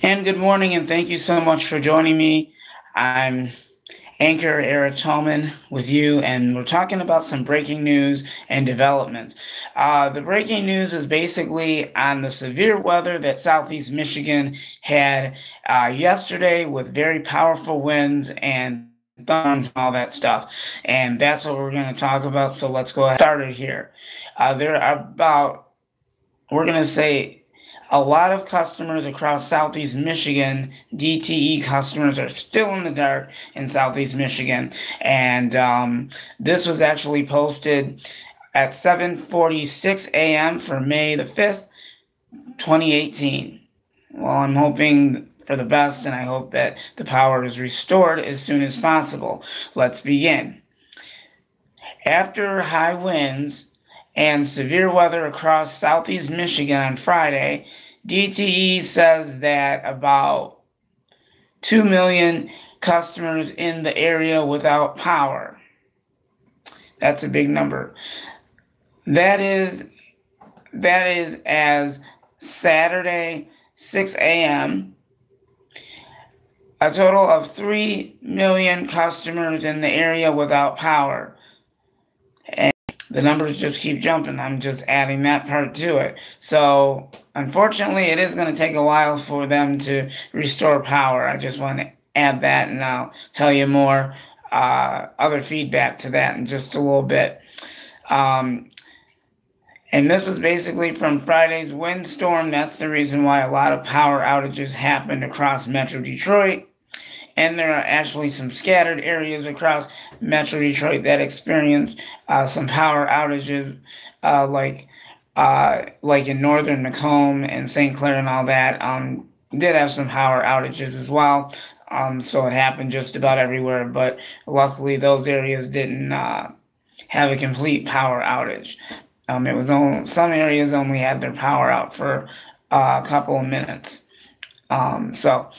And good morning, and thank you so much for joining me. I'm Anchor Eric TALLMAN with you, and we're talking about some breaking news and developments. The breaking news is basically on the severe weather that Southeast Michigan had yesterday with very powerful winds and thunderstorms and all that stuff. And that's what we're going to talk about. So let's go ahead and start it here. There are about, we're going to say, a lot of customers across Southeast Michigan, DTE customers, are still in the dark in Southeast Michigan. And this was actually posted at 7:46 a.m. for May the 5th, 2018. Well, I'm hoping for the best, and I hope that the power is restored as soon as possible. Let's begin. After high winds and severe weather across Southeast Michigan on Friday, DTE says that about 2 million customers in the area without power. That's a big number. That is as Saturday, 6 a.m. A total of 3 million customers in the area without power. The numbers just keep jumping. I'm just adding that part to it. So, unfortunately, it is going to take a while for them to restore power. I just want to add that, and I'll tell you more other feedback to that in just a little bit. And this is basically from Friday's windstorm. That's the reason why a lot of power outages happened across Metro Detroit. And there are actually some scattered areas across Metro Detroit that experienced some power outages, like in northern Macomb and St. Clair and all that. Did have some power outages as well. So it happened just about everywhere, but luckily those areas didn't have a complete power outage. It was only some areas only had their power out for a couple of minutes. So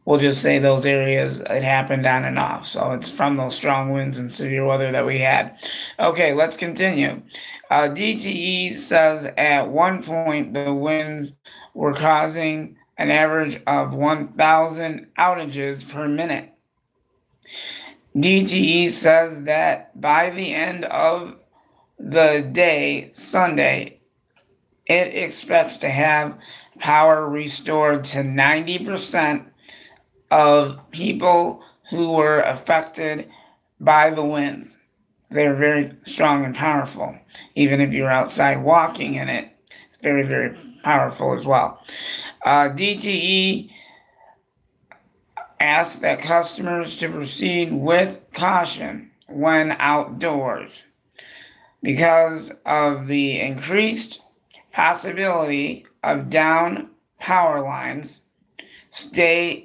we'll just say those areas, it happened on and off. So it's from those strong winds and severe weather that we had. Okay, let's continue. DTE says at one point the winds were causing an average of 1,000 outages per minute. DTE says that by the end of the day, Sunday, it expects to have power restored to 90% of people who were affected by the winds. They're very strong and powerful. Even if you're outside walking in it, it's very, very powerful as well. DTE asks that customers to proceed with caution when outdoors because of the increased possibility of down power lines. Stay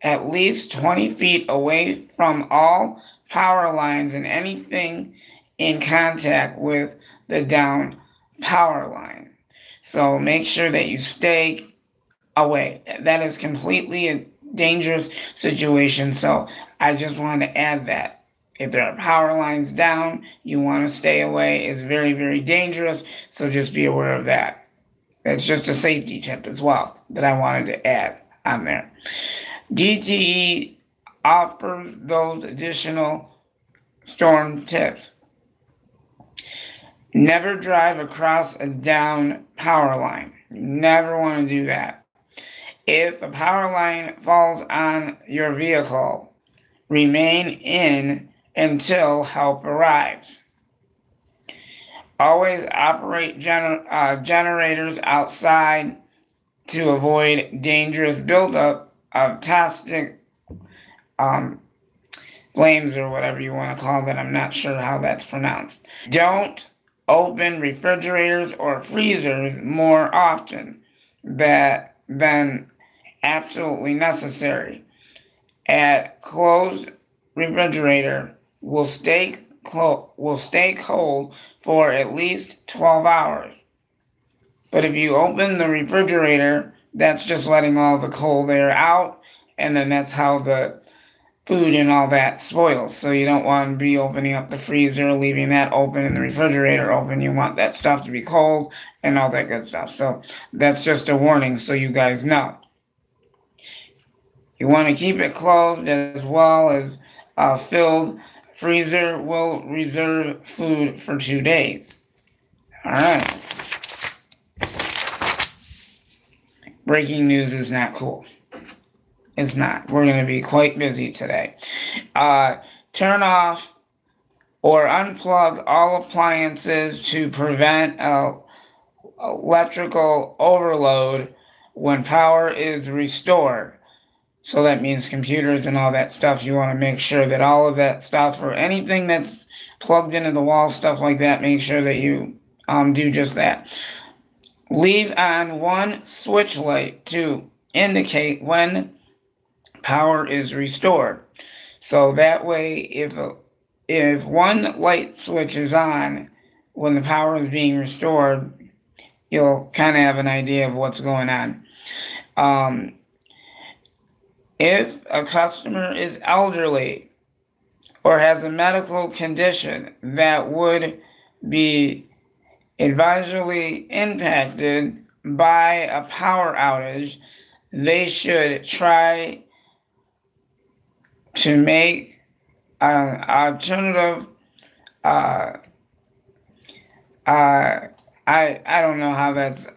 at least 20 feet away from all power lines and anything in contact with the down power line. So make sure that you stay away. That is completely a dangerous situation. So I just want to add that. If there are power lines down, you want to stay away. It's very, very dangerous. So just be aware of that. It's just a safety tip as well that I wanted to add on there. DTE offers those additional storm tips. Never drive across a down power line. You never want to do that. If a power line falls on your vehicle, remain in until help arrives. Always operate generators outside to avoid dangerous buildup of toxic flames or whatever you want to call that. I'm not sure how that's pronounced. Don't open refrigerators or freezers more often than absolutely necessary. At closed refrigerator will stay cold for at least 12 hours. But if you open the refrigerator, that's just letting all the cold air out, and then that's how the food and all that spoils. So you don't want to be opening up the freezer, leaving that open, and the refrigerator open. You want that stuff to be cold and all that good stuff. So that's just a warning so you guys know. You want to keep it closed as well as filled. Freezer will reserve food for 2 days. All right. Breaking news is not cool. It's not. We're going to be quite busy today. Turn off or unplug all appliances to prevent electrical overload when power is restored. So that means computers and all that stuff. You want to make sure that all of that stuff or anything that's plugged into the wall, stuff like that, make sure that you do just that. Leave on one switch light to indicate when power is restored. So that way, if one light switch is on when the power is being restored, you'll kind of have an idea of what's going on. If a customer is elderly or has a medical condition that would be advisory impacted by a power outage, they should try to make an alternative. I don't know how that's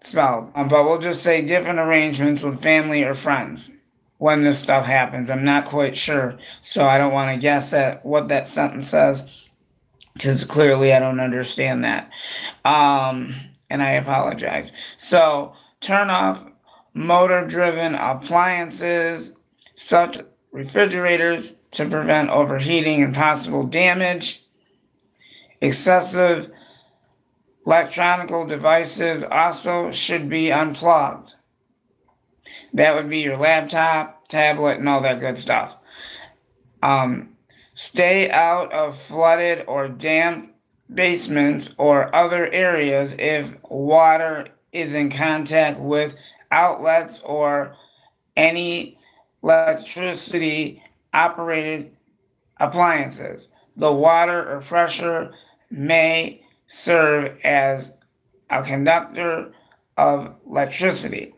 spelled, but we'll just say different arrangements with family or friends when this stuff happens. I'm not quite sure, so I don't want to guess at what that sentence says, because clearly I don't understand that. And I apologize. So turn off motor-driven appliances such as refrigerators to prevent overheating and possible damage. Excessive electronic devices also should be unplugged. That would be your laptop, tablet, and all that good stuff. Stay out of flooded or damp basements or other areas if water is in contact with outlets or any electricity operated appliances. The water or pressure may serve as a conductor of electricity.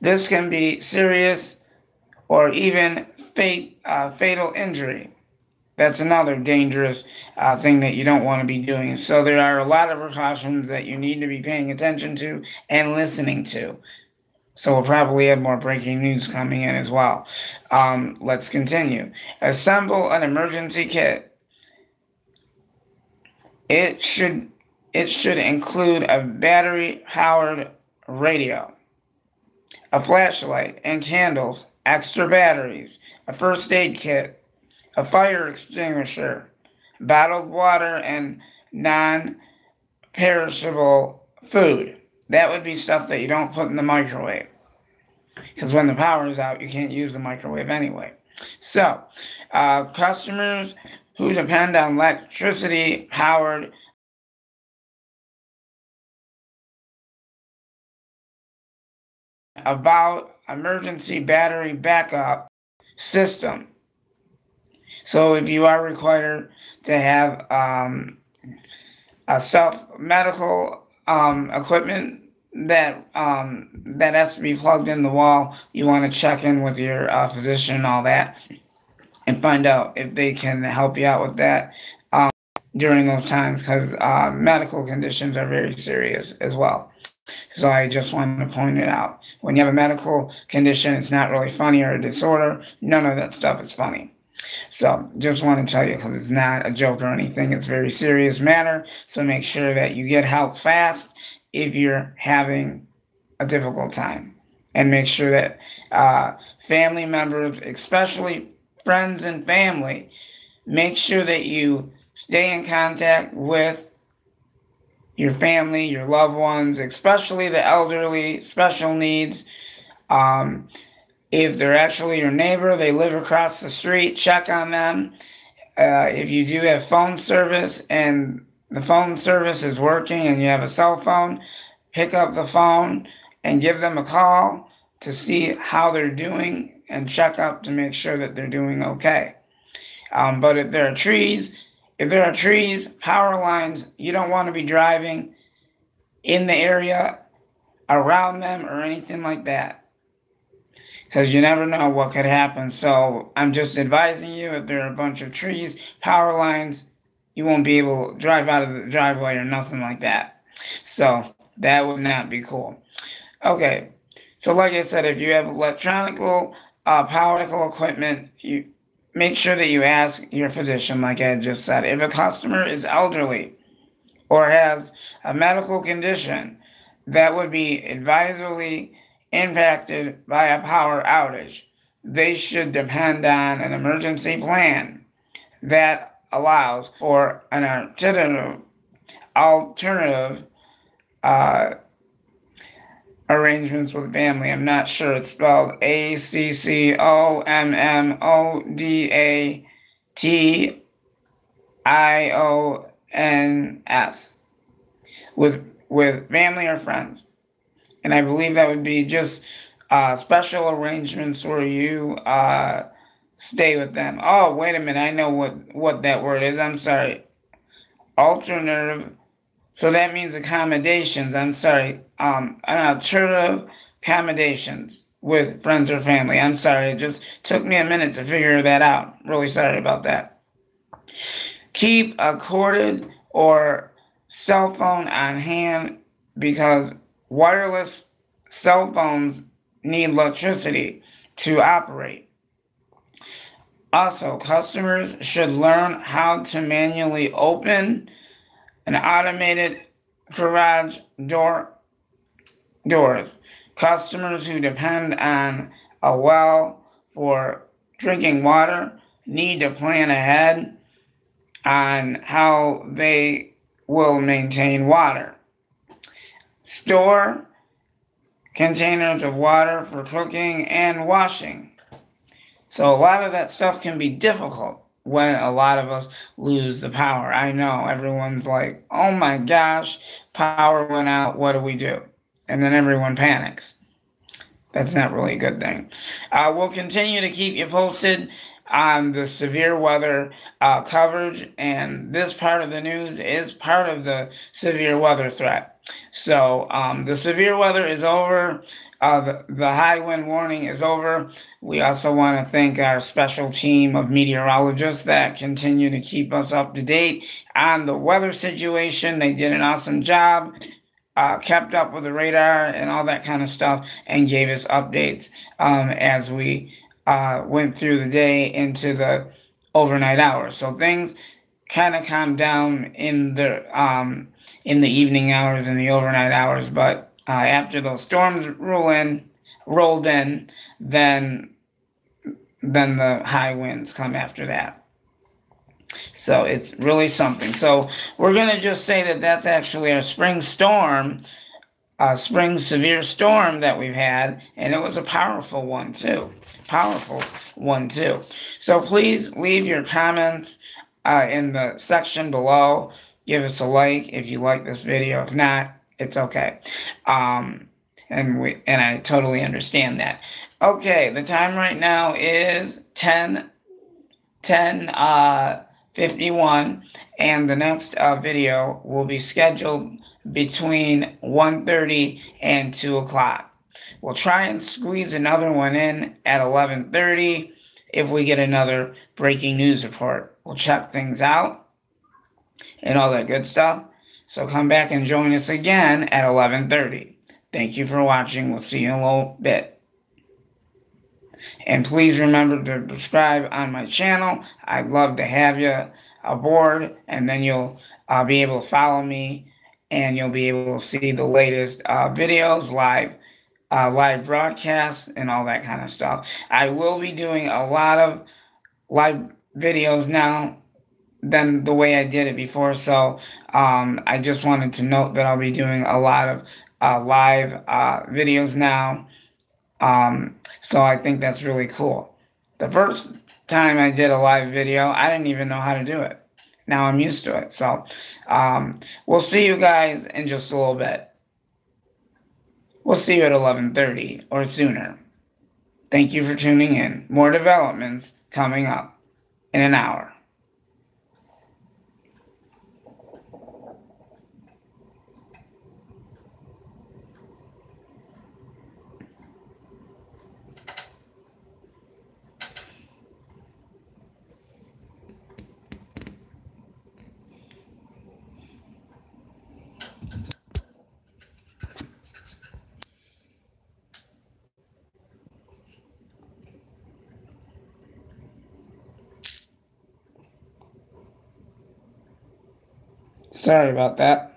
This can be serious or even fatal injury. That's another dangerous thing that you don't want to be doing. So there are a lot of precautions that you need to be paying attention to and listening to. So we'll probably have more breaking news coming in as well. Let's continue. Assemble an emergency kit. It should include a battery-powered radio, a flashlight and candles, extra batteries, a first aid kit, a fire extinguisher, bottled water, and non-perishable food. That would be stuff that you don't put in the microwave, because when the power is out, you can't use the microwave anyway. So, customers who depend on electricity-powered about emergency battery backup system. So if you are required to have medical equipment that has to be plugged in the wall, you want to check in with your physician and all that, and find out if they can help you out with that during those times, because medical conditions are very serious as well. So I just wanted to point it out. When you have a medical condition, it's not really funny, or a disorder. None of that stuff is funny. So just want to tell you, because it's not a joke or anything. It's a very serious matter. So make sure that you get help fast if you're having a difficult time. And make sure that family members, especially friends and family, make sure that you stay in contact with your family, your loved ones, especially the elderly, special needs. If they're actually your neighbor, they live across the street, check on them. If you do have phone service and the phone service is working and you have a cell phone, pick up the phone and give them a call to see how they're doing and check up to make sure that they're doing okay. But if there are trees, power lines, you don't want to be driving in the area around them or anything like that. because you never know what could happen. So I'm just advising you, if there are a bunch of trees, power lines, you won't be able to drive out of the driveway or nothing like that. So that would not be cool. Okay, so like I said, if you have power equipment, you make sure that you ask your physician, like I just said. If a customer is elderly or has a medical condition that would be advisedly impacted by a power outage, they should depend on an emergency plan that allows for an alternative arrangements with family. I'm not sure. It's spelled ACCOMMODATIONS with family or friends. And I believe that would be just special arrangements where you stay with them. Oh, wait a minute. I know what that word is. I'm sorry. Alternative. So that means accommodations. I'm sorry. An alternative accommodations with friends or family. I'm sorry. It just took me a minute to figure that out. Really sorry about that. Keep a corded or cell phone on hand, because wireless cell phones need electricity to operate. Also, customers should learn how to manually open an automated garage doors. Customers who depend on a well for drinking water need to plan ahead on how they will maintain water. Store containers of water for cooking and washing. So a lot of that stuff can be difficult when a lot of us lose the power. I know everyone's like, oh my gosh, power went out, what do we do? And then everyone panics. That's not really a good thing. We'll continue to keep you posted on the severe weather coverage, and this part of the news is part of the severe weather threat. So the severe weather is over. The high wind warning is over. We also want to thank our special team of meteorologists that continue to keep us up to date on the weather situation. They did an awesome job. Kept up with the radar and all that kind of stuff, and gave us updates as we went through the day into the overnight hours. So things kind of calmed down in the evening hours and the overnight hours, but after those storms rolled in, then the high winds come after that. So it's really something. So we're going to just say that that's actually our spring storm, spring severe storm that we've had, and it was a powerful one too. So please leave your comments in the section below. Give us a like if you like this video. If not, it's okay. And I totally understand that. Okay, the time right now is 10:51, and the next video will be scheduled between 1:30 and 2 o'clock. We'll try and squeeze another one in at 11:30 if we get another breaking news report. We'll check things out and all that good stuff. So come back and join us again at 11:30. Thank you for watching. We'll see you in a little bit. And please remember to subscribe on my channel. I'd love to have you aboard, and then you'll be able to follow me, and you'll be able to see the latest videos, live broadcasts, and all that kind of stuff. I will be doing a lot of live videos now than the way I did it before, so I just wanted to note that I'll be doing a lot of live videos now. So I think that's really cool. The first time I did a live video, I didn't even know how to do it. Now I'm used to it. So we'll see you guys in just a little bit. We'll see you at 11:30 or sooner. Thank you for tuning in. More developments coming up in an hour. Sorry about that.